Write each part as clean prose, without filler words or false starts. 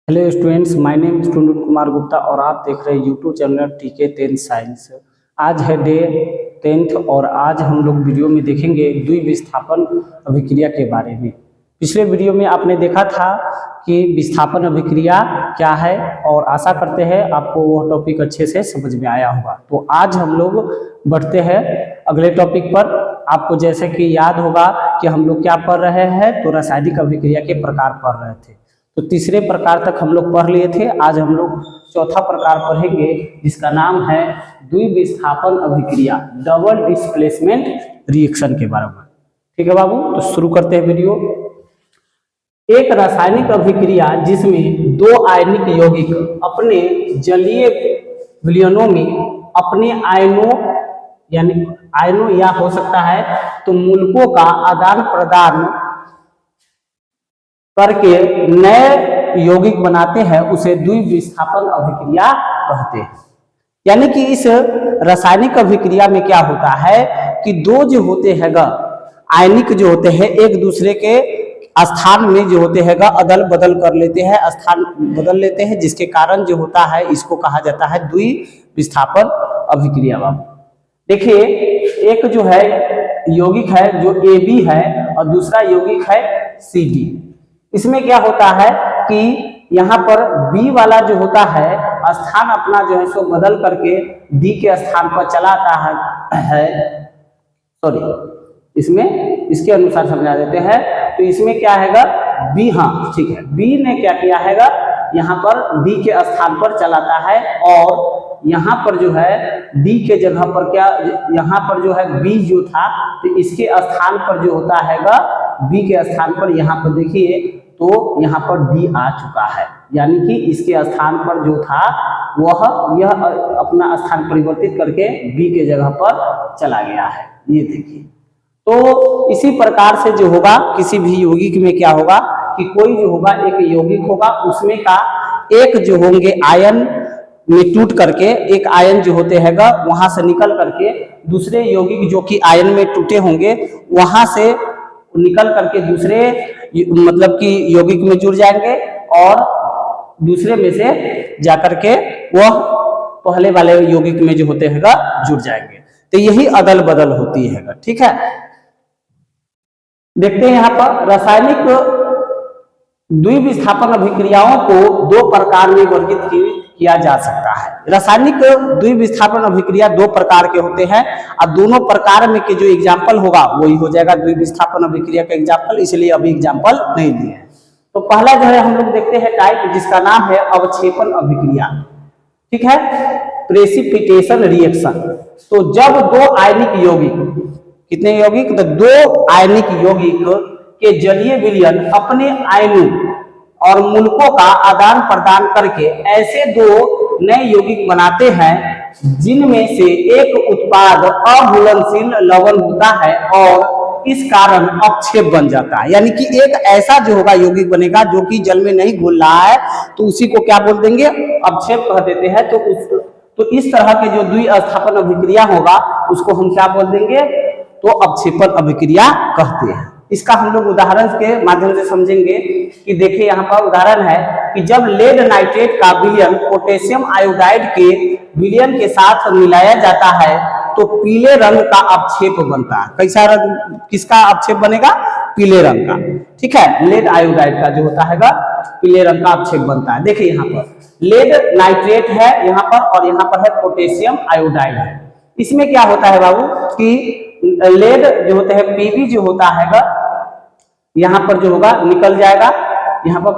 Hello students, my name Tundan Kumar Gupta और आप देख रहे हैं यूट्यूब चैनल टीके 10 साइंस। आज है डे 10th और आज हम लोग वीडियो में देखेंगे द्विविस्थापन अभिक्रिया के बारे में। पिछले वीडियो में आपने देखा था कि विस्थापन अभिक्रिया क्या है और आशा करते हैं आपको वह टॉपिक अच्छे से समझ में आया होगा। तो आज हम लोग बढ़ते हैं अगले टॉपिक पर। आपको जैसे कि याद होगा कि हम लोग क्या पढ़ रहे हैं, तो रासायनिक अभिक्रिया के प्रकार पढ़ रहे थे। तो तीसरे प्रकार तक हम लोग पढ़ लिए थे। आज हम लोग चौथा प्रकार पढ़ेंगे जिसका नाम है द्विविस्थापन अभिक्रिया, डबल डिस्प्लेसमेंट रिएक्शन के बारे में। ठीक है बाबू, तो शुरू करते हैं वीडियो। एक रासायनिक अभिक्रिया जिसमें दो आयनिक यौगिक अपने जलीय विलयनों में अपने आयनों या हो सकता है तो मूलकों का आदान प्रदान करके नए यौगिक बनाते हैं, उसे द्विविस्थापन अभिक्रिया कहते हैं। यानी कि इस रासायनिक अभिक्रिया में क्या होता है कि दो जो होते हैं आयनिक जो होते हैं एक दूसरे के स्थान में जो होते हैं अदल बदल कर लेते हैं, स्थान बदल लेते हैं, जिसके कारण जो होता है इसको कहा जाता है द्विविस्थापन अभिक्रिया। देखिए, एक जो है यौगिक है जो AB है और दूसरा यौगिक है CD। इसमें क्या होता है कि यहाँ पर B वाला जो होता है स्थान अपना जो है सो बदल करके D के स्थान पर चला आता है। सॉरी, इसमें इसके अनुसार समझा देते हैं। तो इसमें क्या है B, हाँ ठीक है, B ने क्या किया है यहाँ पर D के स्थान पर चलाता है और यहाँ पर जो है D के जगह पर क्या, यहाँ पर जो है B जो था तो इसके स्थान पर जो होता है B के स्थान पर यहाँ पर देखिए तो यहाँ पर D आ चुका है। यानी कि इसके स्थान पर जो था वह यह अपना स्थान परिवर्तित करके B के जगह पर चला गया है। ये देखिए, तो इसी प्रकार से जो होगा किसी भी यौगिक में क्या होगा कि कोई जो होगा एक यौगिक होगा, उसमें का एक जो होंगे आयन में टूट करके एक आयन जो होते हैं वहां से निकल करके दूसरे यौगिक जो कि आयन में टूटे होंगे वहां से निकल करके दूसरे मतलब कि यौगिक में जुड़ जाएंगे और दूसरे में से जाकर के वह पहले वाले यौगिक में जो होते हैं जुड़ जाएंगे। तो यही अदल बदल होती है। ठीक है, देखते हैं यहाँ पर रासायनिक द्विविस्थापन अभिक्रियाओं को दो प्रकार में वर्गीकृत किया जा सकता है। रासायनिक द्विविस्थापन अभिक्रिया दो प्रकार के होते हैं और दोनों प्रकार में के जो एग्जाम्पल होगा वही हो जाएगा द्विविस्थापन अभिक्रिया का एग्जाम्पल, इसलिए अभी एग्जाम्पल नहीं दिए हैं। तो पहला जो है हम लोग देखते हैं टाइप जिसका नाम है अवक्षेपण अभिक्रिया। ठीक है, प्रेसिपिटेशन रिएक्शन। तो जब दो आयनिक यौगिक, कितने यौगिक, तो दो आयनिक यौगिक के जलीय विलयन अपने आयनों और मूलकों का आदान प्रदान करके ऐसे दो नए यौगिक बनाते हैं जिनमें से एक उत्पाद अघुलनशील लवण होता है और इस कारण अवक्षेप बन जाता है। यानी कि एक ऐसा जो होगा यौगिक बनेगा जो कि जल में नहीं घुल रहा है, तो उसी को क्या बोल देंगे, अवक्षेप कह देते हैं। तो इस तरह के जो द्विस्थापन अभिक्रिया होगा उसको हम क्या बोल देंगे, तो अवक्षेपण अभिक्रिया कहते हैं। इसका हम लोग उदाहरण के माध्यम से समझेंगे कि देखिए यहाँ पर उदाहरण है कि जब लेड नाइट्रेट का विलयन पोटेशियम आयोडाइड के विलयन के साथ मिलाया जाता है तो पीले रंग का अवक्षेप बनता है। कैसा रंग, किसका अवक्षेप बनेगा, पीले रंग का। ठीक है, लेड आयोडाइड का जो होता है पीले रंग का अवक्षेप बनता है। देखिए यहाँ पर लेड नाइट्रेट है यहाँ पर और यहाँ पर है पोटेशियम आयोडाइड है। इसमें क्या होता है बाबू कि लेड जो होते हैं Pb जो होता है यहाँ पर जो होगा निकल जाएगा, यहाँ पर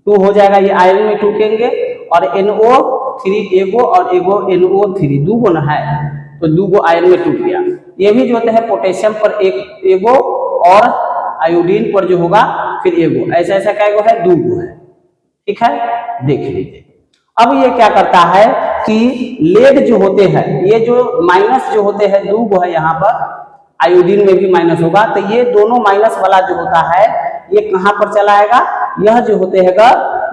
+2 हो जाएगा, ये आयन में टूटेंगे और NO3 एगो और एगो NO3 दूगो ना है तो दूगो आयन में टूट गया। ये भी जो होते हैं पोटेशियम पर एक एगो और आयोडीन पर जो होगा फिर एगो, ऐसा ऐसा क्या है, दूगो है। ठीक है, देख लीजिए। अब ये क्या करता है कि लेड जो होते हैं ये जो माइनस जो होते हैं दूगो है, यहाँ पर आयोडीन में भी माइनस होगा, तो ये दोनों माइनस वाला जो होता है ये कहाँ पर चलाएगा, यह जो होते हैं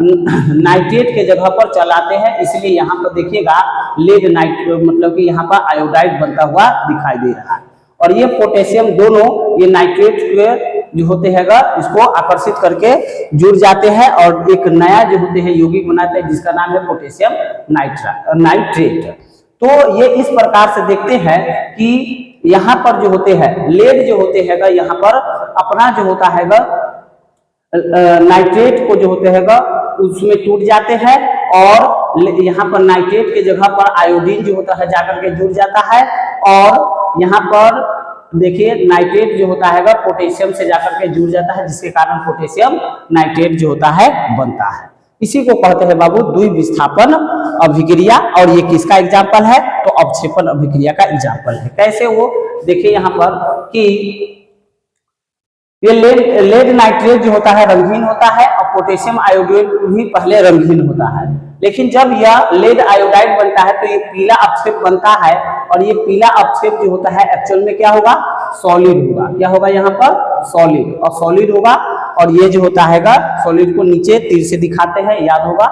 नाइट्रेट के जगह पर चलाते हैं। इसलिए यहाँ पर देखिएगा लेड नाइट्रेट मतलब कि यहाँ पर आयोडाइड बनता हुआ दिखाई दे रहा है और ये पोटेशियम दोनों ये नाइट्रेट के जो होते हैं इसको आकर्षित करके जुड़ जाते हैं और एक नया जो होते हैं यौगिक बनाते हैं जिसका नाम है पोटेशियम नाइट्रेट। तो ये इस प्रकार से देखते हैं कि यहाँ पर जो होते हैं लेड जो होते हैं यहाँ पर अपना जो होता है नाइट्रेट को जो होते हैं उसमें टूट जाते हैं और यहाँ पर नाइट्रेट के जगह पर आयोडीन जो होता है जाकर के जुड़ जाता है और यहाँ पर देखिए नाइट्रेट जो होता है पोटेशियम से जाकर के जुड़ जाता है जिसके कारण पोटेशियम नाइट्रेट जो होता है बनता है। इसी को कहते हैं बाबू द्विविस्थापन अभिक्रिया और ये किसका एग्जाम्पल है तो अवक्षेपण अभिक्रिया का एग्जाम्पल है। कैसे वो देखिए यहाँ पर कि ये लेड नाइट्रेट जो होता है रंगहीन होता है और पोटेशियम आयोडाइड भी पहले रंगहीन होता है, लेकिन जब यह लेड आयोडाइड बनता है तो ये पीला अपक्षेप बनता है और ये पीला अपक्षेप जो होता है एक्चुअल में क्या होगा सॉलिड होगा। क्या होगा यहाँ पर सॉलिड और सॉलिड होगा और ये जो होता है सॉलिड को नीचे तीर से दिखाते हैं याद होगा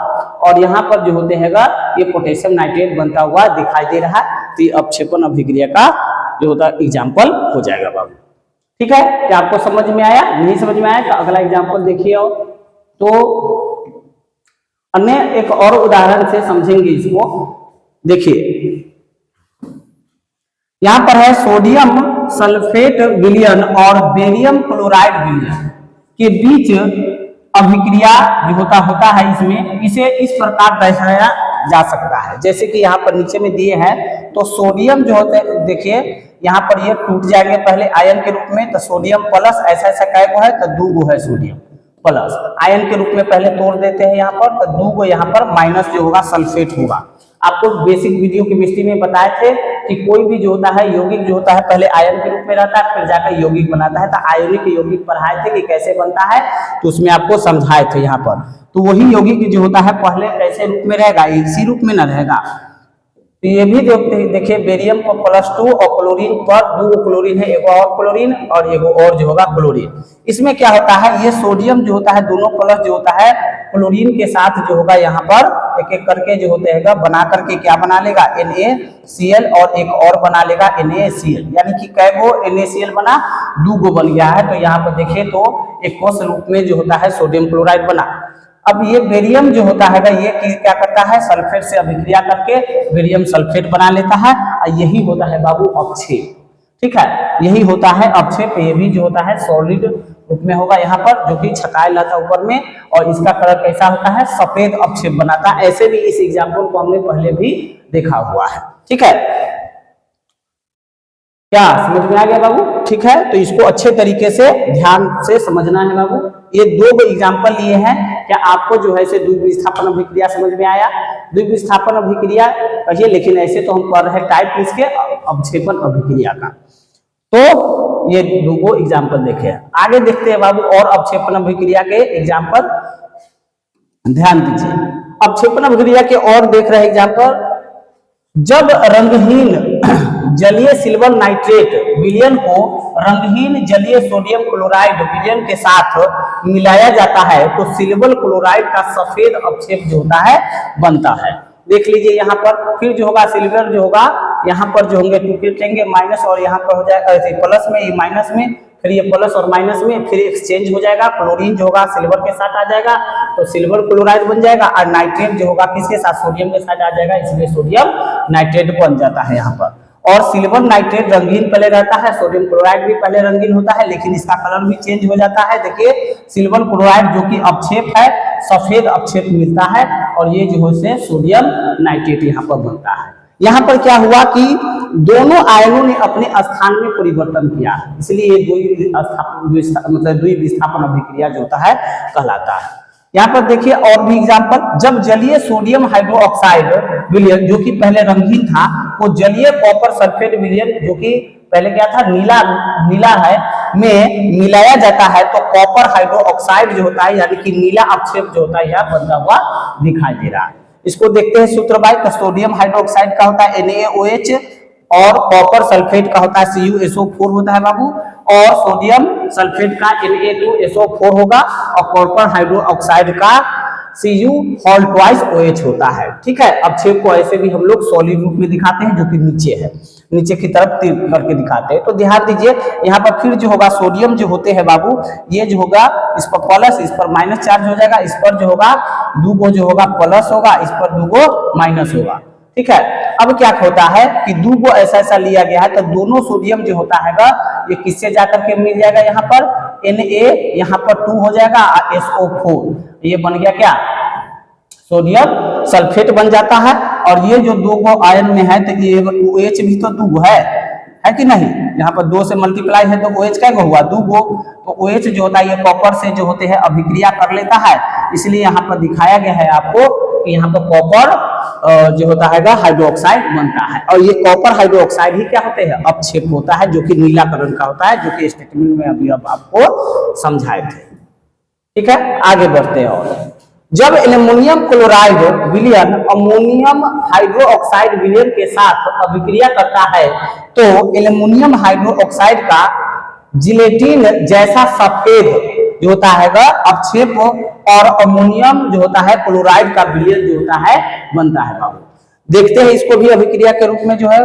और यहाँ पर जो होते हैं ये पोटेशियम नाइट्रेट बनता हुआ दिखाई दे रहा है। तो ये अपक्षेपण अभिक्रिया का जो होता है एग्जाम्पल हो जाएगा बाबू। ठीक है, क्या आपको समझ में आया? नहीं समझ में आया तो अगला एग्जाम्पल देखिए। तो अन्य एक और उदाहरण से समझेंगे इसको। देखिए यहां पर है सोडियम सल्फेट विलयन और बेरियम क्लोराइड विलयन के बीच अभिक्रिया जो होता है इसमें इसे इस प्रकार दर्शाया जा सकता है जैसे कि यहाँ पर नीचे में दिए हैं। तो सोडियम जो होते हैं देखिए यहाँ पर ये टूट जाएंगे पहले आयन के रूप में, तो सोडियम प्लस ऐसा ऐसा कै गो है तो 2 गो है सोडियम प्लस आयन के रूप में पहले तोड़ देते हैं यहाँ पर, तो 2 गो यहाँ पर माइनस जो होगा सल्फेट होगा। आपको बेसिक वीडियो केमिस्ट्री में बताए थे कि कोई भी जो होता है यौगिक जो होता है पहले आयन के रूप में रहता है फिर जाकर यौगिक बनाता है। तो आयोनिक यौगिक पढ़ाए थे कि कैसे बनता है तो उसमें आपको समझाए थे यहाँ पर। तो वही यौगिक जो होता है पहले कैसे रूप में रहेगा इसी रूप में न रहेगा। तो ये भी देखिए बेरियम पर +2 और क्लोरीन पर 2 क्लोरीन है, एगो और क्लोरीन और एगो और जो होगा क्लोरीन। इसमें क्या होता है ये सोडियम जो होता है दोनों प्लस जो होता है क्लोरीन के साथ जो होगा यहाँ पर एक एक करके जो होते हैं बना करके क्या बना लेगा NaCl और एक और बना लेगा NaCl, यानी कि कै गो NaCl बना 2 गो बन गया है। तो यहाँ पर देखिए तो एक कोष रूप में जो होता है सोडियम क्लोराइड बना। अब ये बेरियम जो होता है ये क्या करता है सल्फेट से अभिक्रिया करके बेरियम सल्फेट बना लेता है और यही होता है बाबू अपक्षेप। ठीक है, यही होता है अपक्षेप। ये भी जो होता है सॉलिड रूप में होगा यहाँ पर जो कि छकाया जाता है ऊपर में और इसका कलर कैसा होता है सफेद अपक्षेप बनाता है। ऐसे भी इस एग्जाम्पल को हमने पहले भी देखा हुआ है। ठीक है, क्या समझ में आ गया बाबू? ठीक है, तो इसको अच्छे तरीके से ध्यान से समझना है बाबू। ये 2 एग्जाम्पल लिए हैं। क्या आपको जो है द्विविस्थापन अभिक्रिया समझ में आया? द्विविस्थापन अभिक्रिया कहिए, लेकिन ऐसे तो हम कर रहे हैं टाइप इसके अवक्षेपण अभिक्रिया का। तो ये 2 एग्जाम्पल देखे। आगे देखते हैं बाबू और अवक्षेपण अभिक्रिया के एग्जाम्पल ध्यान दीजिए। अवक्षेपण अभिक्रिया के और देख रहे एग्जाम्पल, जब रंगहीन जलीय सिल्वर नाइट्रेट विलयन को रंगहीन जलीय सोडियम क्लोराइड विलयन के साथ मिलाया जाता है तो सिल्वर क्लोराइड का सफेद अपक्षेप जो होता है बनता है। देख लीजिए यहाँ पर फिर जो होगा सिल्वर जो होगा यहाँ पर जो होंगे टूटेंगे माइनस और यहाँ पर हो जाएगा ऐसे प्लस में ये माइनस में फिर ये प्लस और माइनस में फिर एक्सचेंज हो जाएगा। क्लोरीन जो होगा सिल्वर के साथ आ जाएगा तो सिल्वर क्लोराइड बन जाएगा और नाइट्रेट जो होगा किसके साथ सोडियम के साथ आ जाएगा, इसलिए सोडियम नाइट्रेट बन जाता है यहाँ पर। और सिल्वर नाइट्रेट रंगीन पहले रहता है, सोडियम क्लोराइड भी पहले रंगीन होता है लेकिन इसका कलर भी चेंज हो जाता है। देखिए सिल्वर क्लोराइड जो कि अपक्षेप है सफेद अपक्षेप मिलता है और ये जो है सोडियम नाइट्रेट यहाँ पर बनता है। यहाँ पर क्या हुआ कि दोनों आयनों ने अपने स्थान में परिवर्तन किया, इसलिए ये द्विविस्थापन अभिक्रिया जो होता है कहलाता है। यहाँ पर देखिए और भी एग्जांपल, जब जलीय सोडियम हाइड्रोक्साइड विलयन जो कि पहले रंगीन था वो जलीय कॉपर सल्फेट विलयन जो कि पहले क्या था नीला है में मिलाया जाता है तो कॉपर हाइड्रोक्साइड जो होता है यानी कि नीला अपक्षेप जो होता है यह बनता हुआ दिखाई दे रहा है। इसको देखते हैं सूत्र बाय, तो सोडियम हाइड्रोक्साइड का होता है NaOH और कॉपर सल्फेट का होता है CuSO4 होता है बाबू, और सोडियम सल्फेट का Na2SO4 होगा और कॉपर हाइड्रोक्साइड का Cu होल ट्वाइस OH होता है। ठीक है, अब शेप को ऐसे भी हम लोग सॉलिड रूप में दिखाते हैं जो कि नीचे है, नीचे की तरफ तीर करके दिखाते हैं। तो ध्यान दीजिए यहाँ पर फिर जो होगा सोडियम जो होते हैं बाबू, ये जो होगा इस पर प्लस, इस पर माइनस चार्ज हो जाएगा, इस पर जो होगा दूगो जो होगा प्लस होगा, इस पर दूगो माइनस होगा। ठीक है, अब क्या होता है कि दूगो ऐसा ऐसा लिया गया है तो दोनों सोडियम जो होता है ये किससे जाकर के मिल जाएगा, यहाँ पर Na यहाँ पर 2 हो जाएगा और SO4 ये बन गया क्या, सोडियम सल्फेट बन जाता है। और ये जो दो गो आयन में है तो ये OH भी तो दो गो है कि नहीं, यहाँ पर 2 से मल्टीप्लाई है तो OH क्या हुआ, दो गो। तो OH जो होता है ये कॉपर से जो होते हैं अभिक्रिया कर लेता है, इसलिए यहाँ पर दिखाया गया है आपको कि यहाँ पर कॉपर जो होता है हाइड्रोक्साइड बनता है। और ये कॉपर हाइड्रोक्साइड ही क्या होते हैं, अपक्षेप होता है, जो कि नीला कलर का होता है, जो कि स्टेटमेंट में अभी अब आपको समझाए थे। ठीक है, आगे बढ़ते हैं। और जब एल्युमिनियम क्लोराइड विलयन अमोनियम हाइड्रोक्साइड विलयन के साथ अभिक्रिया करता है तो एल्युमिनियम हाइड्रोक्साइड का जिलेटिन जैसा सफेद जो होता है अपक्षेप और अमोनियम जो होता है क्लोराइड का विलयन जो होता है बनता है। बाबू देखते हैं इसको भी अभिक्रिया के रूप में जो है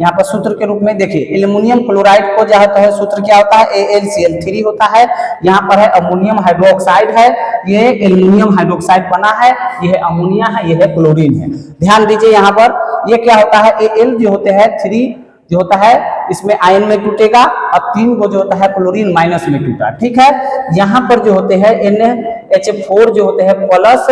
यहाँ पर सूत्र के रूप में देखिए, एल्युमिनियम क्लोराइड को जो होता है सूत्र क्या होता है, AlCl3 होता है। यहाँ पर है अमोनियम हाइड्रोक्साइड है, ये एल्युमिनियम हाइड्रोक्साइड बना है, ये अमोनिया है, ये है क्लोरीन है। ध्यान दीजिए यहाँ पर ये क्या होता है, Al जो होते हैं 3 जो होता है इसमें आयन में टूटेगा और 3 को जो होता है क्लोरीन माइनस में टूटा। ठीक है, यहाँ पर जो होते हैं NH4 जो होते हैं प्लस,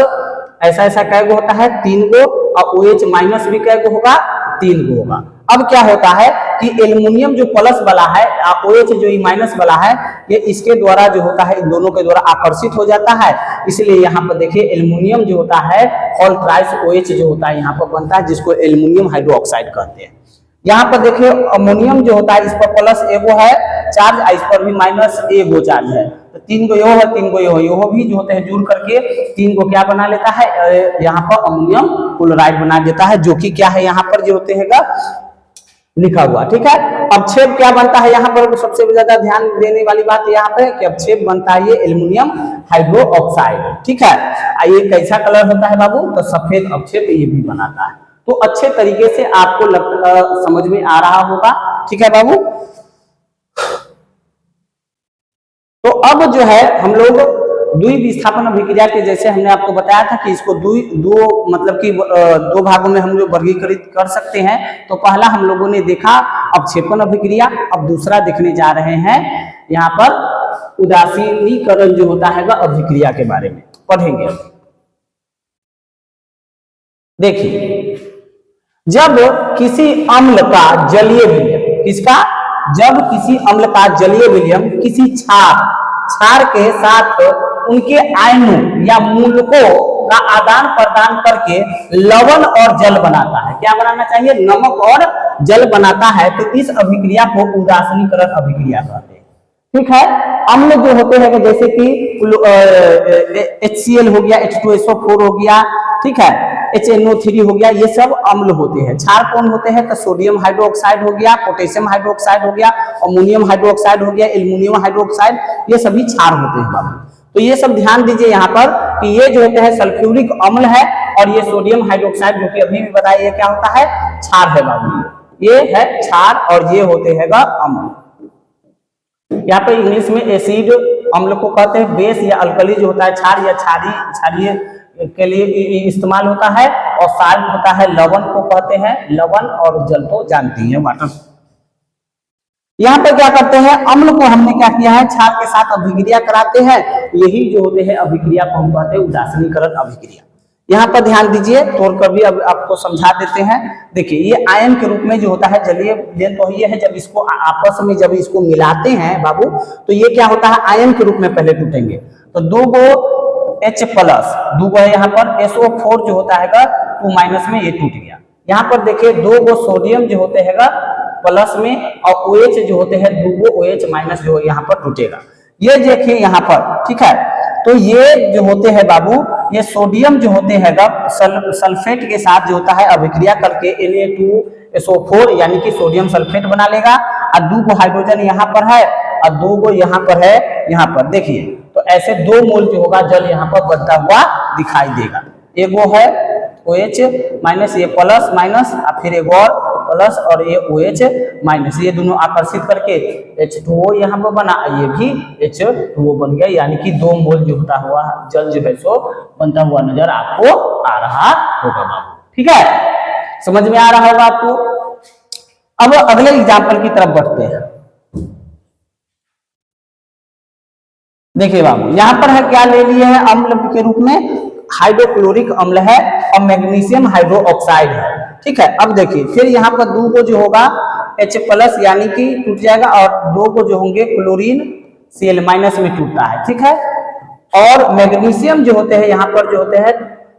ऐसा ऐसा कैगो होता है 3 गो, और OH माइनस भी कैगो होगा 3 गो होगा। अब क्या होता है कि एल्युमिनियम जो प्लस वाला है OH जो माइनस वाला है ये इसके द्वारा जो होता है इन दोनों के द्वारा आकर्षित हो जाता है, इसलिए यहाँ पर देखिए एल्युमिनियम जो होता है होल ट्राइस OH जो होता है यहाँ पर बनता है, जिसको एल्युमिनियम हाइड्रोक्साइड कहते हैं। यहाँ पर देखिए अमोनियम जो होता है इस पर प्लस एगो है चार्ज, इस पर भी माइनस एगो चार्ज है, तो 3 गो यो है 3 गो यो भी जो होते हैं जुड़ करके 3 गो क्या बना लेता है, यहाँ पर अमोनियम क्लोराइड बना देता है, जो कि क्या है यहाँ पर जो होते हैं लिखा हुआ। ठीक है, अपक्षेप क्या बनता है, यहाँ पर सबसे ज्यादा ध्यान देने वाली बात यहाँ पे कि अपक्षेप बनता है ये एल्युमिनियम हाइड्रोक्साइड। ठीक है, ये कैसा कलर होता है बाबू, तो सफेद अपक्षेप ये भी बनाता है। तो अच्छे तरीके से आपको समझ में आ रहा होगा। ठीक है बाबू, तो अब जो है हम लोग द्विविस्थापन अभिक्रिया के जैसे हमने आपको बताया था कि इसको दो भागों में हम लोग वर्गीकृत कर सकते हैं। तो पहला हम लोगों ने देखा अपक्षेपण अभिक्रिया, अब दूसरा देखने जा रहे हैं यहाँ पर उदासीनीकरण जो होता है अभिक्रिया के बारे में पढ़ेंगे। देखिए, जब किसी अम्ल का जलीय विलयन, किसका, जब किसी अम्ल का जलीय विलयन किसी क्षार के साथ उनके आयनों या मूलकों का आदान प्रदान करके लवण और जल बनाता है, क्या बनाना चाहिए, नमक और जल बनाता है, तो इस अभिक्रिया को उदासीनीकरण अभिक्रिया कहते हैं। ठीक है, अम्ल जो होते हैं जैसे कि HCl हो गया, H2SO4 हो गया, ठीक है, HNO3 हो गया, ये सब अम्ल होते हैं। क्षार कौन होते हैं, तो सोडियम हाइड्रोक्साइड हो गया, पोटेशियम हाइड्रोक्साइड हो गया, अमोनियम हाइड्रोक्साइड हो गया, एल्युमिनियम हाइड्रोक्साइड, ये सभी क्षार होते हैं बाबू। तो ये सब ध्यान दीजिए यहाँ पर कि ये जो होते हैं सल्फ्यूरिक अम्ल है, और ये सोडियम हाइड्रोक्साइड जो कि अभी भी बताया ये क्या होता है, क्षार है बाबू, ये है क्षार और ये होते हैं अम्ल। यहाँ पे इंग्लिश में एसिड अम्ल को कहते हैं, बेस या अल्कली जो होता है क्षार या क्षारीय के लिए इस्तेमाल होता है, और साल्ट होता है लवण को कहते हैं, लवण और जल को जानती है वाटर। यहाँ पर क्या करते हैं, अम्ल को हमने क्या किया है, क्षार के साथ अभिक्रिया कराते हैं, यही जो होते हैं अभिक्रिया को हम कहते हैं उदासीनीकरण अभिक्रिया। यहाँ पर ध्यान दीजिए, तोड़कर भी अब आपको समझा देते हैं। देखिए, ये आयन के रूप में जो होता है जलीय विलयन तो ये है, जब इसको आपस में जब इसको मिलाते हैं बाबू, तो ये क्या होता है, आयन के रूप में पहले टूटेंगे। तो 2 गो H प्लस, 2 गो है यहाँ पर SO4 जो होता है 2 माइनस में ये टूट गया। यहाँ पर देखिए 2 गो सोडियम जो होते हैं प्लस में, और OH जो होते हैं 2 गो OH माइनस जो यहाँ पर टूटेगा। ये देखिए यहाँ पर, ठीक है, तो ये जो होते हैं बाबू, ये सोडियम जो होते हैं सल्फेट के साथ जो होता है अभिक्रिया करके Na2SO4 यानी कि सोडियम सल्फेट बना लेगा, और 2 गो हाइड्रोजन यहाँ पर है और 2 गो यहाँ पर है, यहाँ पर देखिए, तो ऐसे 2 मोल जो होगा जल यहाँ पर बनता हुआ दिखाई देगा। एक वो है OH माइनस, ये प्लस माइनस, और फिर एक और प्लस और ये OH माइनस, ये दोनों आकर्षित करके H2O यहाँ पर बना, ये भी H2O बन गया, यानी कि 2 मोल जो होता हुआ जल जो है सो बनता हुआ नजर आपको आ रहा होगा बाबू। ठीक है, समझ में आ रहा होगा आपको। अब अगले एग्जाम्पल की तरफ बढ़ते हैं। देखिए बाबू, यहाँ पर है क्या ले लिए है, अम्ल के रूप में हाइड्रोक्लोरिक अम्ल है और मैग्नीशियम हाइड्रोक्साइड है। ठीक है, अब देखिए फिर यहाँ पर 2 को जो होगा H+ यानी कि टूट जाएगा, और 2 को जो होंगे क्लोरीन Cl- में टूटता है। ठीक है, और मैग्नीशियम जो होते हैं यहाँ पर जो होते हैं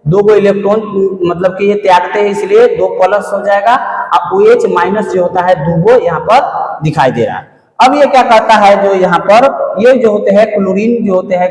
2 को इलेक्ट्रॉन मतलब कि ये त्यागते हैं, इसलिए 2+ हो जाएगा, और OH- जो होता है 2 को यहाँ पर दिखाई दे रहा है। अब ये क्या करता है, जो यहाँ पर ये जो होते हैं क्लोरीन जो होते हैं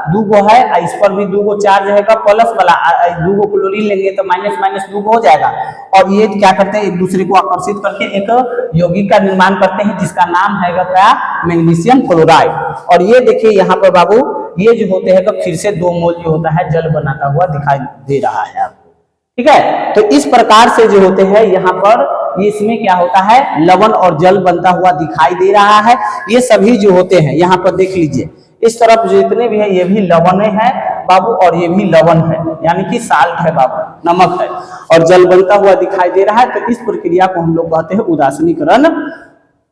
2 को है, इस पर भी 2 को चार्ज रहेगा प्लस वाला, 2 को क्लोरीन लेंगे तो माइनस माइनस 2 को हो जाएगा, और ये क्या करते हैं एक दूसरे को आकर्षित करके एक यौगिक का निर्माण करते हैं जिसका नाम है क्या, मैग्नीशियम क्लोराइड। और ये देखिए यहाँ पर बाबू, ये जो होते हैं फिर से 2 मोल जो होता है जल बनाता हुआ दिखाई दे रहा है आपको। ठीक है, तो इस प्रकार से जो होते हैं यहाँ पर ये इसमें क्या होता है, लवण और जल बनता हुआ दिखाई दे रहा है। ये सभी जो होते हैं यहाँ पर देख लीजिए, इस तरफ जितने भी है ये भी लवण है बाबू, और ये भी लवण है, यानी कि साल्ट है बाबू, नमक है, और जल बनता हुआ दिखाई दे रहा है। तो इस प्रक्रिया को हम लोग कहते हैं उदासीनीकरण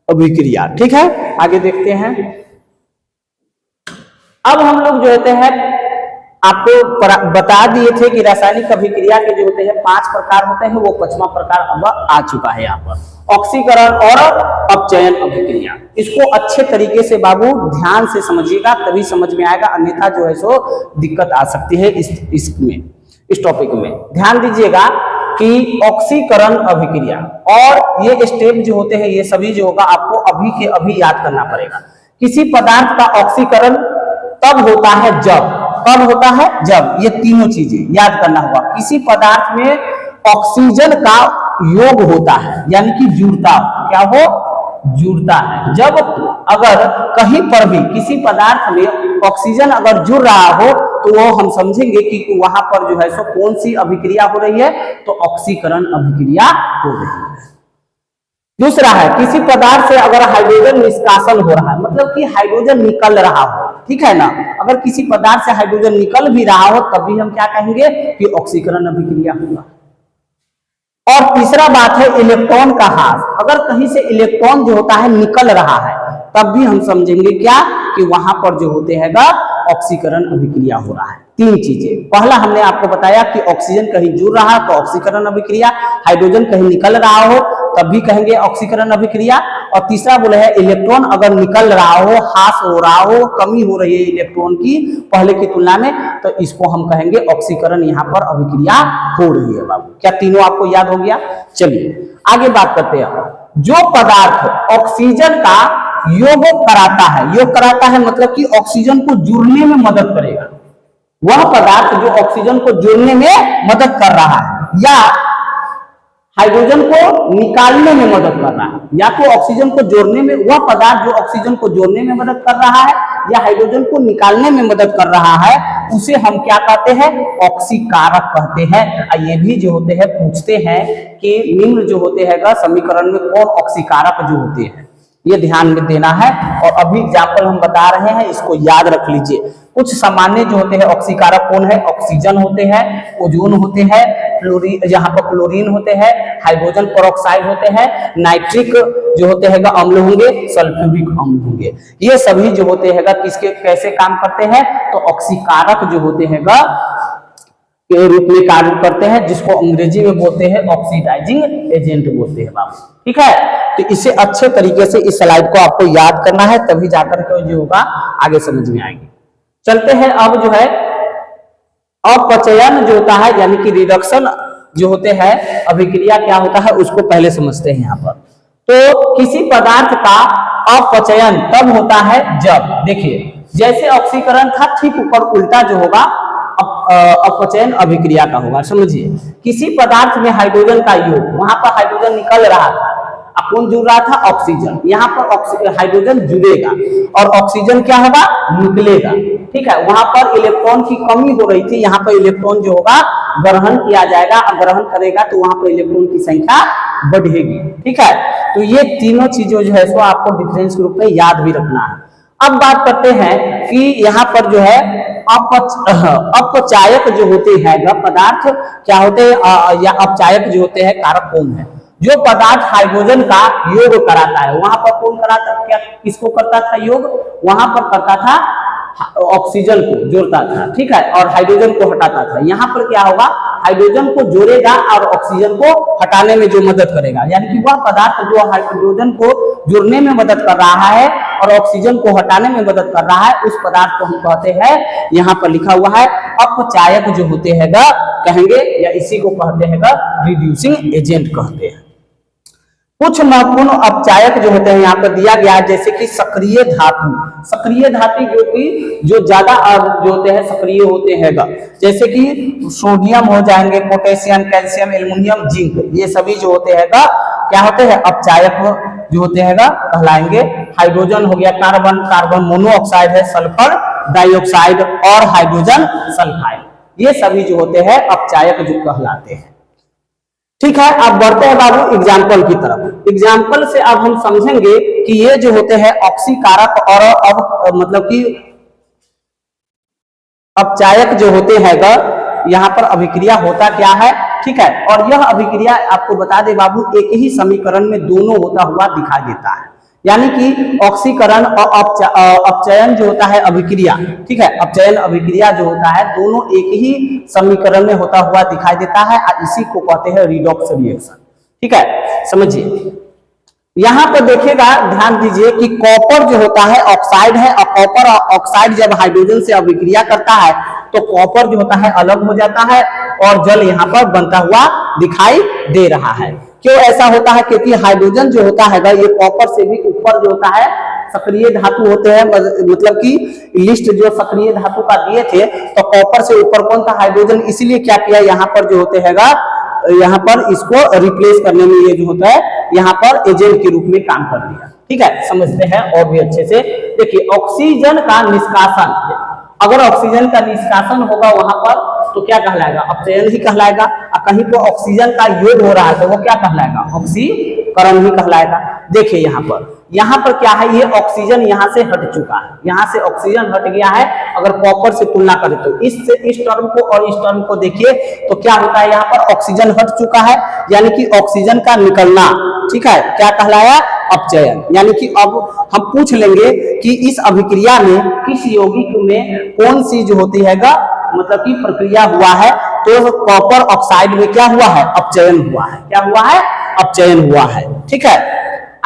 अभिक्रिया। ठीक है, आगे देखते हैं। अब हम लोग जो होते हैं आपको बता दिए थे कि रासायनिक अभिक्रिया के जो होते हैं 5 प्रकार होते हैं, वो 5वां प्रकार अब आ चुका है यहाँ पर, ऑक्सीकरण और अपचयन अभिक्रिया। इसको अच्छे तरीके से बाबू ध्यान से समझिएगा, तभी समझ में आएगा, अन्यथा जो है सो दिक्कत आ सकती है इस टॉपिक में। ध्यान दीजिएगा कि ऑक्सीकरण अभिक्रिया और ये स्टेप जो होते हैं ये सभी जो होगा आपको अभी के अभी याद करना पड़ेगा। किसी पदार्थ का ऑक्सीकरण तब होता है जब, कब होता है जब, ये तीनों चीजें याद करना होगा। किसी पदार्थ में ऑक्सीजन का योग होता है, यानी कि जुड़ता, क्या हो, जुड़ता है। जब अगर कहीं पर भी किसी पदार्थ में ऑक्सीजन अगर जुड़ रहा हो तो वो हम समझेंगे कि वहां पर जो है सो कौन सी अभिक्रिया हो रही है, तो ऑक्सीकरण अभिक्रिया हो रही है। दूसरा है, किसी पदार्थ से अगर हाइड्रोजन निष्कासन हो रहा है, मतलब कि हाइड्रोजन निकल रहा हो, ठीक है ना, अगर किसी पदार्थ से हाइड्रोजन निकल भी रहा हो तब भी हम क्या कहेंगे कि ऑक्सीकरण अभिक्रिया होगा। और तीसरा बात है इलेक्ट्रॉन का ह्रास, अगर कहीं से इलेक्ट्रॉन जो होता है निकल रहा है तब भी हम समझेंगे क्या कि वहां पर जो होते हैं ऑक्सीकरण अभिक्रिया हो रहा है। 3 चीजें, पहला हमने आपको बताया कि ऑक्सीजन कहीं जुड़ रहा है तो ऑक्सीकरण अभिक्रिया, हाइड्रोजन कहीं निकल रहा हो तब भी कहेंगे ऑक्सीकरण अभिक्रिया, और तीसरा बोले है इलेक्ट्रॉन अगर निकल रहा हो, ह्रास हो रहा हो, कमी हो रही है इलेक्ट्रॉन की पहले की तुलना में, तो इसको हम कहेंगे ऑक्सीकरण यहाँ पर अभिक्रिया हो रही है बाबू। क्या तीनों आपको याद हो गया? चलिए आगे बात करते हैं। जो पदार्थ ऑक्सीजन का योग कराता है, योग कराता है मतलब कि ऑक्सीजन को जुड़ने में मदद करेगा, वह पदार्थ जो ऑक्सीजन को जोड़ने में मदद कर रहा है या हाइड्रोजन को निकालने में मदद कर रहा है, या तो ऑक्सीजन को जोड़ने में, वह पदार्थ जो ऑक्सीजन को जोड़ने में मदद कर रहा है या हाइड्रोजन को निकालने में मदद कर रहा है, उसे हम क्या कहते हैं? ऑक्सीकारक कहते हैं। ये भी जो होते हैं पूछते हैं कि निम्न जो होते हैं समीकरण में कौन ऑक्सीकारक जो होते हैं, ये ध्यान में देना है। और अभी एग्जाम्पल हम बता रहे हैं, इसको याद रख लीजिए। कुछ सामान्य जो होते हैं ऑक्सीकारक कौन है? ऑक्सीजन होते हैं, ओजोन होते हैं, यहाँ पर क्लोरीन होते हैं, हाइड्रोजन पेरोक्साइड होते हैं, नाइट्रिक जो होते हैं अम्ल होंगे, सल्फ्यूरिक अम्ल होंगे। ये सभी जो होते हैं किसके कैसे काम करते हैं? तो ऑक्सीकारक जो होते हैं के रूप में कार्य करते हैं, जिसको अंग्रेजी में बोलते हैं ऑक्सीडाइजिंग एजेंट बोलते हैं बाबू। ठीक है, तो इसे अच्छे तरीके से इस स्लाइड को आपको याद करना है, तभी जाकर के जो होगा आगे समझ में आएगी। चलते हैं अब जो है अपचयन जो होता है, यानी कि रिडक्शन जो होते हैं अभिक्रिया क्या होता है उसको पहले समझते हैं यहाँ पर। तो किसी पदार्थ का अपचयन तब होता है जब, देखिए जैसे ऑक्सीकरण था ठीक ऊपर उल्टा जो होगा अपचयन अभिक्रिया का होगा। समझिए किसी पदार्थ में हाइड्रोजन का योग, वहां पर हाइड्रोजन निकल रहा था, अब कौन जुड़ रहा था? ऑक्सीजन। यहाँ पर हाइड्रोजन जुड़ेगा और ऑक्सीजन क्या होगा? निकलेगा। ठीक है, वहां पर इलेक्ट्रॉन की कमी हो रही थी, यहाँ पर इलेक्ट्रॉन जो होगा ग्रहण किया जाएगा और ग्रहण करेगा तो वहां पर इलेक्ट्रॉन की संख्या बढ़ेगी। ठीक है, तो ये तीनों चीजों जो है सो आपको डिफरेंस के रूप में याद भी रखना है। अब बात करते हैं कि यहाँ पर जो है अपचायक जो होते हैं पदार्थ क्या होते हैं, या अपचायक जो होते हैं कारक कौन है? जो पदार्थ हाइड्रोजन का योग कराता है, वहां पर कौन कराता, क्या किसको करता था योग? वहां पर करता था ऑक्सीजन को जोड़ता था। ठीक है, और हाइड्रोजन को हटाता था। यहाँ पर क्या होगा? हाइड्रोजन को जोड़ेगा और ऑक्सीजन को हटाने में जो मदद करेगा, यानी कि वह पदार्थ जो हाइड्रोजन को जोड़ने में मदद कर रहा है और ऑक्सीजन को हटाने में मदद कर रहा है, उस पदार्थ को हम कहते हैं, यहाँ पर लिखा हुआ है अपचायक जो होते हैं कहेंगे, या इसी को कहते हैं रिड्यूसिंग एजेंट कहते हैं। कुछ महत्वपूर्ण अपचायक जो होते हैं यहाँ पर दिया गया है, जैसे कि सक्रिय धातु। सक्रिय धातु जो ज्यादा जो होते हैं सक्रिय होते हैं जैसे कि सोडियम हो जाएंगे, पोटेशियम, कैल्शियम, एल्युमिनियम, जिंक, ये सभी जो होते हैं क्या होते हैं? अपचायक जो होते हैं कहलाएंगे। हाइड्रोजन हो गया कार्बन, कार्बन मोनोऑक्साइड है, सल्फर डाइऑक्साइड और हाइड्रोजन सल्फाइड, ये सभी जो होते हैं अपचायक जो कहलाते हैं। ठीक है, अब बढ़ते हैं बाबू एग्जाम्पल की तरफ। एग्जाम्पल से अब हम समझेंगे कि ये जो होते हैं ऑक्सीकारक और अब मतलब कि अपचायक जो होते हैं यहाँ पर अभिक्रिया होता क्या है। ठीक है, और यह अभिक्रिया आपको बता दे बाबू एक ही समीकरण में दोनों होता हुआ दिखाई देता है, यानी कि ऑक्सीकरण और अपचयन जो होता है अभिक्रिया, ठीक है, अपचयन अभिक्रिया जो होता है दोनों एक ही समीकरण में होता हुआ दिखाई देता है और इसी को कहते हैं रिडॉक्स रिएक्शन। ठीक है, समझिए यहाँ पर देखिएगा, ध्यान दीजिए कि कॉपर जो होता है ऑक्साइड है और कॉपर ऑक्साइड जब हाइड्रोजन से अभिक्रिया करता है तो कॉपर जो होता है अलग हो जाता है और जल यहाँ पर बनता हुआ दिखाई दे रहा है। क्यों ऐसा होता है? क्योंकि हाइड्रोजन जो होता है ये कॉपर से भी ऊपर जो होता है सक्रिय धातु होते हैं, मतलब कि लिस्ट जो सक्रिय धातु का दिए थे तो कॉपर से ऊपर कौन था? हाइड्रोजन। इसीलिए क्या किया यहाँ पर जो होते हैं यहाँ पर इसको रिप्लेस करने में ये जो होता है यहाँ पर एजेंट के रूप में काम कर दिया। ठीक है, समझते हैं और भी अच्छे से। देखिए ऑक्सीजन का निष्कासन, अगर ऑक्सीजन का निष्कासन होगा वहां पर तो क्या कहलाएगा? अपचयन ही कहलाएगा। और कहीं पर ऑक्सीजन का योग हो रहा है तो वो क्या कहलाएगा? ऑक्सीकरण ही कहलाएगा। देखिए यहाँ पर क्या है, ये ऑक्सीजन यहाँ से हट चुका है, यहाँ से ऑक्सीजन हट गया है। अगर कॉपर से तुलना करें तो इस टर्म को और इस टर्म को देखिए तो क्या होता है, यहाँ पर ऑक्सीजन हट चुका है, यानी कि ऑक्सीजन का निकलना। ठीक है, क्या कहलाया? अपचयन। यानी कि अब हम पूछ लेंगे कि इस अभिक्रिया में किस यौगिक में कौन सी जो होती है मतलब कि प्रक्रिया हुआ है, तो कॉपर ऑक्साइड में क्या हुआ है? अपचयन हुआ है। क्या हुआ है? अपचयन हुआ है। ठीक है,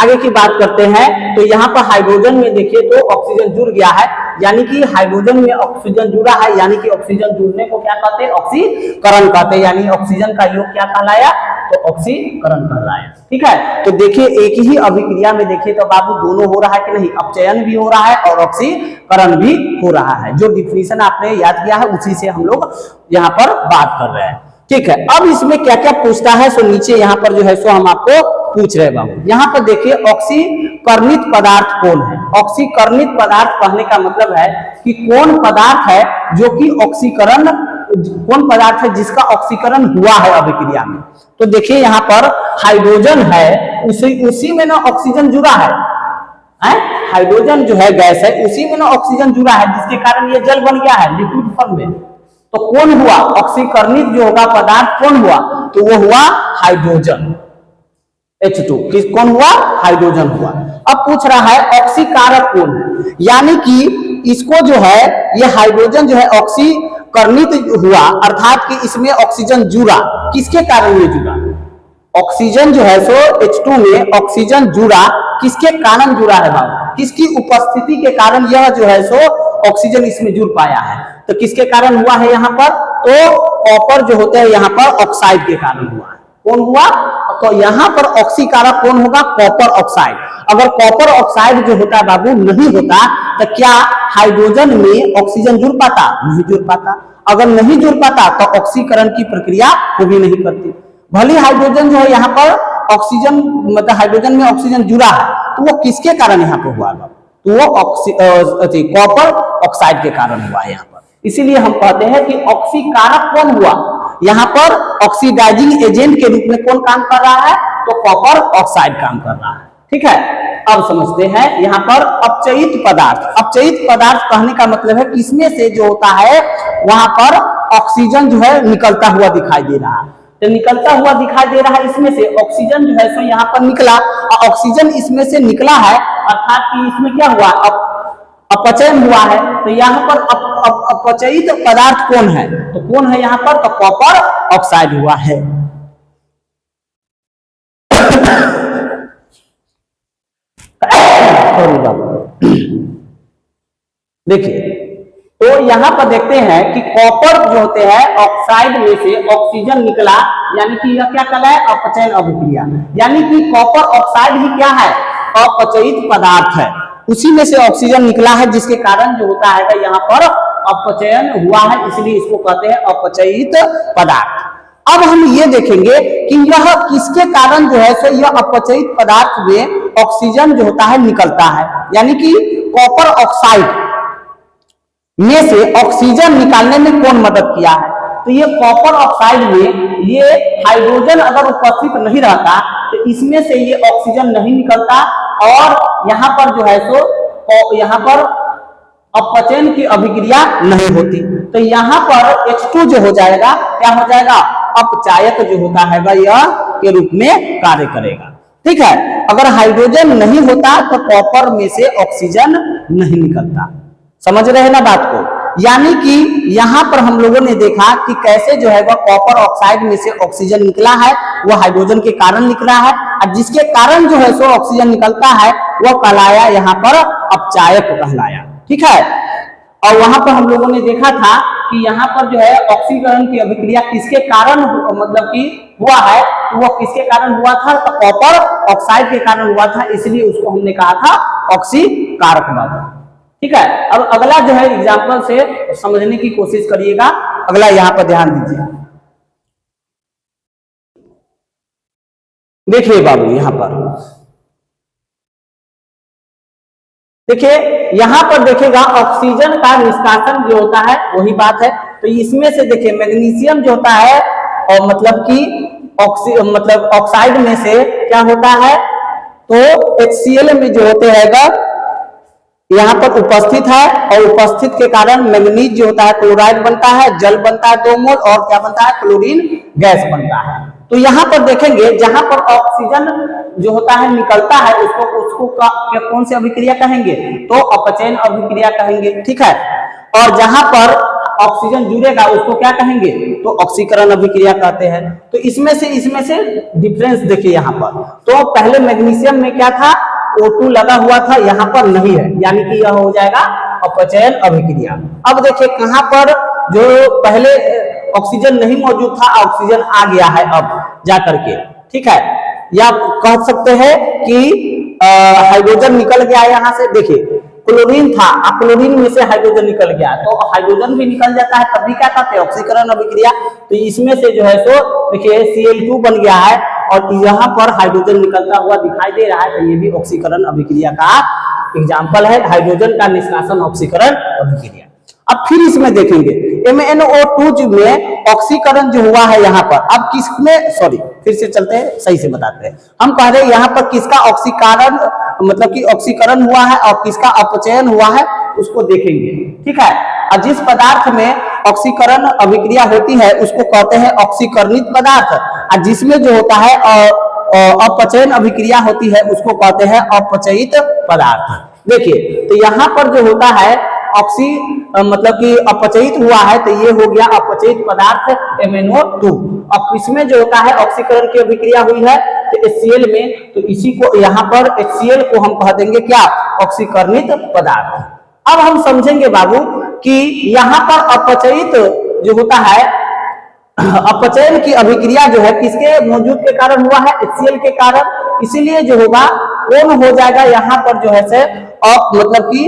आगे की बात करते हैं तो यहाँ पर हाइड्रोजन में देखिए तो ऑक्सीजन जुड़ गया है, यानी कि हाइड्रोजन में ऑक्सीजन जुड़ा है, यानी कि ऑक्सीजन जुड़ने को क्या कहते हैं? ऑक्सीकरण कहते हैं। यानी ऑक्सीजन का योग क्या कहलाया? तो ऑक्सीकरण कहलाया। ठीक है, तो देखिए एक ही अभिक्रिया में देखिए तो बाबू दोनों हो रहा है कि नहीं? अपचयन भी हो रहा है और ऑक्सीकरण भी हो रहा है। जो डिफिनेशन आपने याद किया है उसी से हम लोग यहाँ पर बात कर रहे हैं। ठीक है, अब इसमें क्या क्या पूछता है सो नीचे यहाँ पर जो है सो हम आपको पूछ रहे बाबू। यहाँ पर देखिए ऑक्सीकरणित पदार्थ कौन है? ऑक्सीकरणित पदार्थ कहने का मतलब है कि कौन पदार्थ है जो कि ऑक्सीकरण, कौन पदार्थ है जिसका ऑक्सीकरण हुआ है अभिक्रिया में। तो देखिए यहाँ पर हाइड्रोजन है, उसी में ना ऑक्सीजन जुड़ा है, हाइड्रोजन जो है गैस है उसी में ना ऑक्सीजन जुड़ा है, जिसके कारण ये जल बन गया है लिक्विड फॉर्म में। तो कौन हुआ? ऑक्सीकरणित जो होगा पदार्थ कौन हुआ? तो वो हुआ हाइड्रोजन, H2। किस कौन हुआ? हाइड्रोजन हुआ। अब पूछ रहा है ऑक्सीकारक कौन है, यानी कि इसको जो है ये हाइड्रोजन जो है ऑक्सीकरणित हुआ, अर्थात कि इसमें ऑक्सीजन जुड़ा। किसके कारण ये जुड़ा? ऑक्सीजन जो है सो H2 में ऑक्सीजन जुड़ा, किसके कारण जुड़ा है बाबू? किसकी उपस्थिति के कारण यह जो है सो ऑक्सीजन इसमें जुड़ पाया है। तो किसके कारण हुआ है यहाँ पर? तो कॉपर जो होते हैं यहाँ पर ऑक्साइड के कारण हुआ है। कौन हुआ? तो यहाँ पर ऑक्सीकारक कौन होगा? Copper oxide. अगर कॉपर ऑक्साइड जो होता है बाबू नहीं होता तो क्या हाइड्रोजन में ऑक्सीजन जुड़ पाता? नहीं जुड़ पाता। अगर नहीं जुड़ पाता तो ऑक्सीकरण की प्रक्रिया वो भी नहीं करती। भले हाइड्रोजन जो है यहाँ पर ऑक्सीजन मतलब हाइड्रोजन में ऑक्सीजन जुड़ा है, तो वो किसके कारण यहाँ पे हुआ? तो वो कॉपर ऑक्साइड के कारण हुआ है यहाँ पर। इसीलिए हम कहते हैं कि ऑक्सीकारक कौन हुआ? यहाँ पर ऑक्सीडाइजिंग एजेंट के रूप में कौन काम कर रहा है? तो कॉपर ऑक्साइड काम कर रहा है। ठीक है, अब समझते हैं यहाँ पर अपचयित पदार्थ। अपचयित पदार्थ कहने का मतलब है कि इसमें से जो होता है वहां पर ऑक्सीजन जो है निकलता हुआ दिखाई दे रहा है। तो निकलता हुआ दिखाई दे रहा है, इसमें से ऑक्सीजन जो है सो यहाँ पर निकला और ऑक्सीजन इसमें से निकला है, अर्थात कि इसमें क्या हुआ? अपचयन हुआ है। तो यहाँ पर अपचयित पदार्थ कौन है? तो कौन है यहाँ पर? तो कॉपर ऑक्साइड हुआ है। देखिए, तो यहां पर देखते हैं कि कॉपर जो होते हैं ऑक्साइड में से ऑक्सीजन निकला, यानी कि यह क्या कहलाए? अपचयन अभिक्रिया। यानी कि कॉपर ऑक्साइड ही क्या है? अपचयित पदार्थ है। उसी में से ऑक्सीजन निकला है, जिसके कारण जो होता है यहाँ पर अपचयन हुआ है, इसलिए इसको कहते हैं अपचयित पदार्थ। अब हम ये देखेंगे कि यह किसके कारण जो है सो यह अपचयित पदार्थ में ऑक्सीजन जो होता है निकलता है। यानी कि कॉपर ऑक्साइड में से ऑक्सीजन निकालने में कौन मदद किया है? तो ये कॉपर ऑक्साइड में ये हाइड्रोजन अगर उपस्थित नहीं रहता तो इसमें से ये ऑक्सीजन नहीं निकलता और यहाँ पर जो है सो यहाँ पर अपचयन की अभिक्रिया नहीं होती। तो यहाँ पर H2 जो हो जाएगा, क्या हो जाएगा? अपचायक जो होता है यह के रूप में कार्य करेगा। ठीक है, अगर हाइड्रोजन नहीं होता तो कॉपर में से ऑक्सीजन नहीं निकलता। समझ रहे हैं ना बात को? यानी कि यहाँ पर हम लोगों ने देखा कि कैसे जो है वह कॉपर ऑक्साइड में से ऑक्सीजन निकला है, वह हाइड्रोजन के कारण निकला है, और जिसके कारण जो है सो ऑक्सीजन निकलता है वह कहलाया यहाँ पर अपचायक कहलाया। ठीक है, और वहां पर हम लोगों ने देखा था कि यहाँ पर जो है ऑक्सीकरण की अभिक्रिया किसके कारण मतलब कि हुआ है, तो वह किसके कारण हुआ था? तो कॉपर ऑक्साइड के कारण हुआ था, इसलिए उसको हमने कहा था ऑक्सीकारक पदार्थ। ठीक है, अब अगला जो है एग्जाम्पल से समझने की कोशिश करिएगा। अगला यहाँ पर ध्यान दीजिए। देखिए बाबू, यहाँ पर देखिए, यहां पर देखिएगा ऑक्सीजन का निष्कासन जो होता है वही बात है। तो इसमें से देखिए मैग्नीशियम जो होता है और मतलब कि मतलब ऑक्साइड में से क्या होता है? तो HCl में जो होते हैं यहाँ पर उपस्थित है और उपस्थित के कारण मैग्नीज जो होता है क्लोराइड बनता है, जल बनता है 2 मोल और क्या बनता है? क्लोरीन गैस बनता है। तो यहाँ पर देखेंगे जहां पर ऑक्सीजन जो होता है निकलता है उसको कौन सी अभिक्रिया कहेंगे? तो अपचयन अभिक्रिया कहेंगे। ठीक है, और जहां पर ऑक्सीजन जुड़ेगा उसको क्या कहेंगे? तो ऑक्सीकरण अभिक्रिया कहते हैं। तो इसमें से डिफरेंस देखिए यहाँ पर। तो पहले मैग्नीशियम में क्या था? O2 लगा हुआ था, यहाँ पर नहीं है, यानी कि यह हो जाएगा अपचयन अभिक्रिया। अब देखिए कहां पर जो पहले ऑक्सीजन नहीं मौजूद था, ऑक्सीजन आ गया है अब जाकर के। ठीक है, या कह सकते हैं कि हाइड्रोजन निकल गया यहाँ से। देखिए क्लोरीन था, क्लोरीन में से हाइड्रोजन निकल गया, तो हाइड्रोजन भी निकल जाता है, तभी क्या कहते हैं? ऑक्सीकरण अभिक्रिया। तो इसमें से जो है सो देखिए Cl2 बन गया है और यहाँ पर हाइड्रोजन निकलता हुआ दिखाई दे रहा है, तो ये भी ऑक्सीकरण अभिक्रिया का एग्जाम्पल है। हाइड्रोजन का निष्कासन ऑक्सीकरण अभिक्रिया। अब फिर इसमें देखेंगे MnO2 में ऑक्सीकरण जो हुआ है यहाँ पर, अब किसमें, सॉरी फिर से चलते हैं, सही से बताते हैं। हम कह रहे हैं यहाँ पर किसका ऑक्सीकरण मतलब कि ऑक्सीकरण हुआ है और किसका अपचयन हुआ है उसको देखेंगे। ठीक है, और जिस पदार्थ में ऑक्सीकरण अभिक्रिया होती है उसको कहते हैं ऑक्सीकरणित पदार्थ, और जिसमें जो होता है अपचयन अभिक्रिया होती है उसको कहते हैं अपचयित पदार्थ। देखिए, तो यहाँ पर जो होता है ऑक्सी मतलब कि अपचयित हुआ है, तो ये हो गया अपचयित पदार्थ MnO2। अब इसमें जो होता है ऑक्सीकरण की अभिक्रिया हुई है तो HCl में, तो इसी को यहाँ पर HCl को हम कह देंगे क्या? ऑक्सीकरणित पदार्थ। अब हम समझेंगे बाबू कि यहाँ पर अपचयित जो होता है, अपचयन की अभिक्रिया जो है किसके मौजूद के कारण हुआ है? HCl के कारण। इसीलिए जो होगा कौन हो जाएगा यहाँ पर जो है से मतलब कि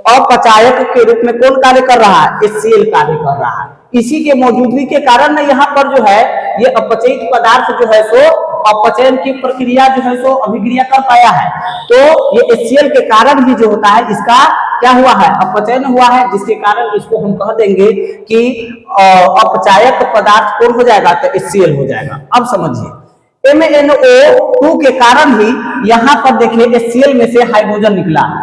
अपचायक के रूप में कौन कार्य कर रहा है? HCl कार्य कर रहा है। इसी के मौजूदगी के कारण यहाँ पर जो है ये अपचयित पदार्थ जो है सो अपचयन की प्रक्रिया जो है सो अभिक्रिया कर पाया है। तो ये HCl के कारण भी जो होता है इसका क्या हुआ है, अपचयन हुआ है, जिसके कारण इसको हम कह देंगे कि अपचायक पदार्थ कौन हो जाएगा, तो HCl हो जाएगा। अब समझिए MnO2 के कारण ही यहाँ पर देखिए HCl में से हाइड्रोजन निकला है।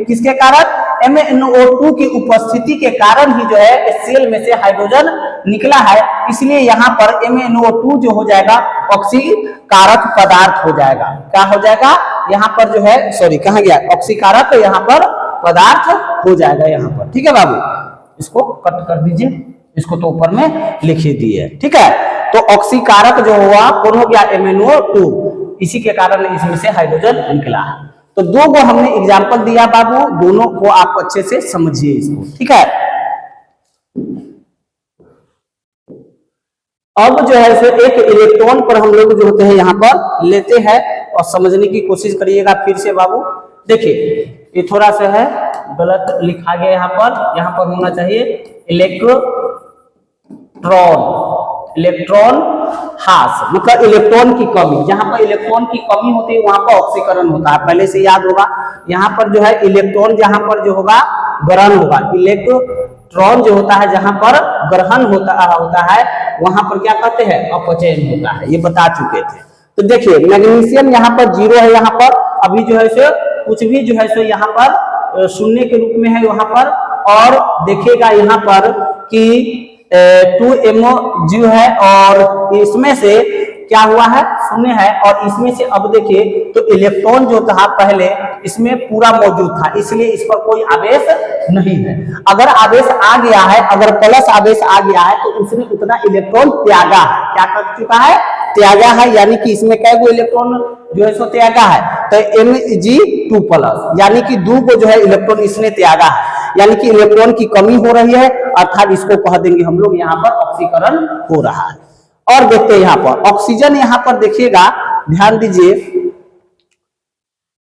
किसके कारण, MnO2 की उपस्थिति के कारण ही जो है HCl में से हाइड्रोजन निकला है। इसलिए यहाँ पर MnO2 जो हो जाएगा ऑक्सीकारक पदार्थ हो जाएगा। क्या हो जाएगा, यहाँ पर जो है सॉरी कहाँ गया, ऑक्सीकारक यहाँ पर पदार्थ हो जाएगा यहाँ पर। ठीक है बाबू, इसको कट कर दीजिए, इसको तो ऊपर में लिख ही दिए। ठीक है, तो ऑक्सीकारक जो हुआ कौन हो गया, MnO2, इसी के कारण इसमें से हाइड्रोजन निकला है। तो दो को हमने एग्जाम्पल दिया बाबू, दोनों को आप अच्छे से समझिए इसको। ठीक है, अब जो है सो एक इलेक्ट्रॉन पर हम लोग जो होते हैं यहाँ पर लेते हैं और समझने की कोशिश करिएगा फिर से बाबू। देखिए ये थोड़ा सा है गलत लिखा गया, यहाँ पर होना चाहिए इलेक्ट्रॉन हास, मतलब इलेक्ट्रॉन की कमी। जहां पर इलेक्ट्रॉन की कमी होती है वहां पर ऑक्सीकरण होता है, पहले से याद होगा। यहाँ पर जो है इलेक्ट्रॉन जहां पर जो होगा ग्रहण होगा, इलेक्ट्रॉन जो होता है जहां पर ग्रहण होता है वहां पर क्या कहते हैं, अपचयन होता है, ये बता चुके थे। तो देखिए मैग्नीशियम यहाँ पर 0 है, यहाँ पर अभी जो है सो कुछ भी जो है सो यहाँ पर शून्य के रूप में है यहाँ पर। और देखिएगा यहाँ पर कि 2MO जो है और इसमें से क्या हुआ है, शून्य है। और इसमें से अब देखिए तो इलेक्ट्रॉन जो था पहले इसमें पूरा मौजूद था, इसलिए इस पर कोई आवेश नहीं है। अगर आवेश आ गया है, अगर प्लस आवेश आ गया है तो उसने उतना इलेक्ट्रॉन त्यागा है। क्या कर चुका है, त्यागा है, यानी कि इसमें कै गो इलेक्ट्रॉन जो है सो त्यागा है, तो Mg2+, यानी कि 2 को जो है इलेक्ट्रॉन इसने त्यागा है, यानी कि इलेक्ट्रॉन की कमी हो रही है, अर्थात इसको कह देंगे हम लोग यहाँ पर ऑक्सीकरण हो रहा है। और देखते हैं यहाँ पर ऑक्सीजन, यहाँ पर देखिएगा ध्यान दीजिए,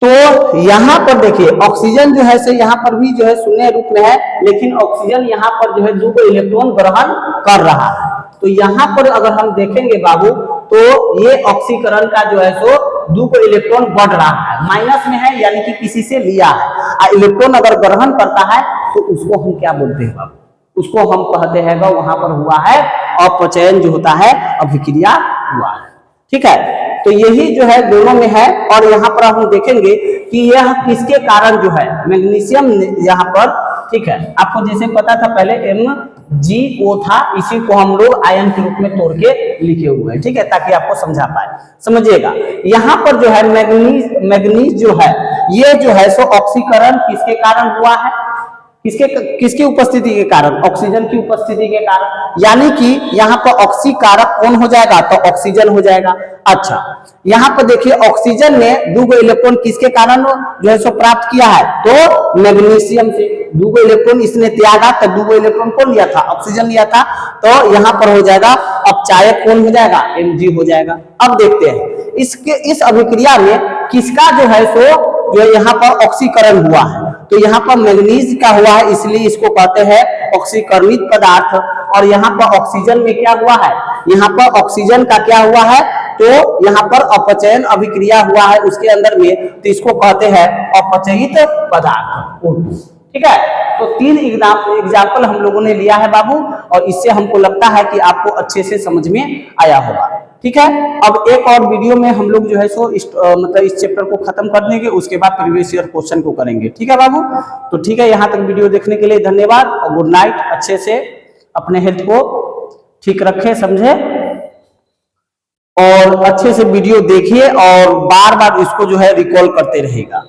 तो यहाँ पर देखिए ऑक्सीजन जो है सो यहाँ पर भी जो है शून्य रूप में है, लेकिन ऑक्सीजन यहाँ पर जो है 2 को इलेक्ट्रॉन ग्रहण कर रहा है। तो यहाँ पर अगर हम देखेंगे बाबू तो ये ऑक्सीकरण का जो है सो 2 को इलेक्ट्रॉन बढ़ रहा है, माइनस में है, यानी कि किसी से लिया है। इलेक्ट्रॉन अगर ग्रहण करता है तो उसको हम क्या बोलते हैं बाबू, उसको हम कहते हैं वहां पर हुआ है अपचयन जो होता है, अभिक्रिया हुआ है। ठीक है, तो यही जो है दोनों में है। और यहाँ पर हम देखेंगे कि यह किसके कारण जो है मैग्नीशियम यहाँ पर, ठीक है, आपको जैसे पता था पहले MgO था, इसी को हम लोग आयन के रूप में तोड़ के लिखे हुए हैं। ठीक है, ताकि आपको समझा पाए, समझिएगा। यहाँ पर जो है मैग्नीज जो है, ये जो है सो ऑक्सीकरण किसके कारण हुआ है, किसकी उपस्थिति के कारण, ऑक्सीजन की उपस्थिति के कारण, यानी कि यहाँ पर ऑक्सीकारक कौन हो जाएगा, तो ऑक्सीजन हो जाएगा। अच्छा, यहाँ पर देखिए ऑक्सीजन ने 2 को इलेक्ट्रॉन किसके कारण जो है सो प्राप्त किया है, तो मैग्नीशियम से 2 को इलेक्ट्रॉन इसने त्यागा, तो 2 को इलेक्ट्रॉन कौन लिया था, ऑक्सीजन लिया था। तो यहाँ पर हो जाएगा अपचायक कौन हो जाएगा, Mg हो जाएगा। अब देखते हैं इस अभिक्रिया में किसका जो है सो जो यहाँ पर ऑक्सीकरण हुआ है, तो यहाँ पर मैग्नीज का हुआ है, इसलिए इसको कहते हैं ऑक्सीकरणित पदार्थ। और यहाँ पर ऑक्सीजन में क्या हुआ है, यहाँ पर ऑक्सीजन का क्या हुआ है, तो यहाँ पर अपचयन अभिक्रिया हुआ है उसके अंदर में, तो इसको कहते हैं अपचयित पदार्थ O2। ठीक है, तो 3 एग्जाम्पल हम लोगों ने लिया है बाबू, और इससे हमको लगता है कि आपको अच्छे से समझ में आया होगा। ठीक है, अब एक और वीडियो में हम लोग जो है सो मतलब इस चैप्टर को खत्म कर देंगे, उसके बाद प्रीवियस ईयर क्वेश्चन को करेंगे। ठीक है बाबू, तो ठीक है, यहाँ तक वीडियो देखने के लिए धन्यवाद और गुड नाइट। अच्छे से अपने हेल्थ को ठीक रखें, समझे, और अच्छे से वीडियो देखिए और बार बार इसको जो है रिकॉल करते रहेगा।